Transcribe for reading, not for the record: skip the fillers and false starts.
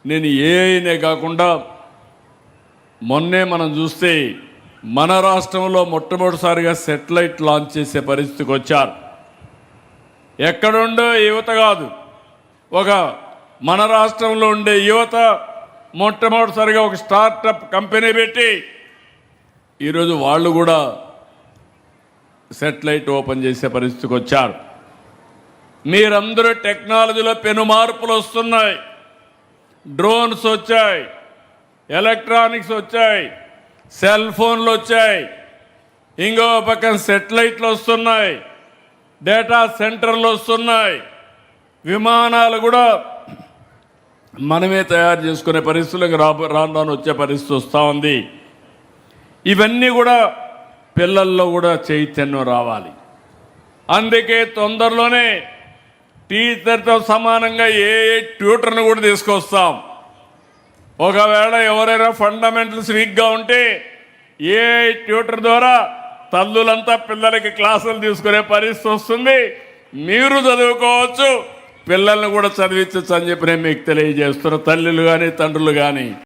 నేను ఏఐనే కాకుండా మొన్నే మనం చూస్తే మన రాష్ట్రంలో మొట్టమొదటిసారిగా సెటిలైట్ లాంచ్ చేసే పరిస్థితికి వచ్చారు. ఎక్కడుండో యువత కాదు, ఒక మన రాష్ట్రంలో ఉండే యువత మొట్టమొదటిసారిగా ఒక స్టార్టప్ కంపెనీ పెట్టి ఈరోజు వాళ్ళు కూడా సెటిలైట్ ఓపెన్ చేసే పరిస్థితికి వచ్చారు. మీరందరూ టెక్నాలజీలో పెను మార్పులు వస్తున్నాయి. డ్రోన్స్ వచ్చాయి, ఎలక్ట్రానిక్స్ వచ్చాయి, సెల్ ఫోన్లు వచ్చాయి, ఇంకో పక్కన సెటిలైట్లు వస్తున్నాయి, డేటా సెంటర్లు వస్తున్నాయి, విమానాలు కూడా మనమే తయారు చేసుకునే పరిస్థితులకు రాను వచ్చే పరిస్థితి వస్తూ ఉంది. ఇవన్నీ కూడా పిల్లల్లో కూడా చైతన్యం రావాలి. అందుకే తొందరలోనే టీచర్తో సమానంగా ఏ ట్యూటర్ను కూడా తీసుకొస్తాం. ఒకవేళ ఎవరైనా ఫండమెంటల్స్ వీక్గా ఉంటే ఏ ట్యూటర్ ద్వారా తల్లులంతా పిల్లలకి క్లాసులు తీసుకునే పరిస్థితి వస్తుంది. మీరు చదువుకోవచ్చు, పిల్లల్ని కూడా చదివించచ్చు అని చెప్పి నేను మీకు తెలియజేస్తున్నా, తల్లులు కానీ తండ్రులు కానీ.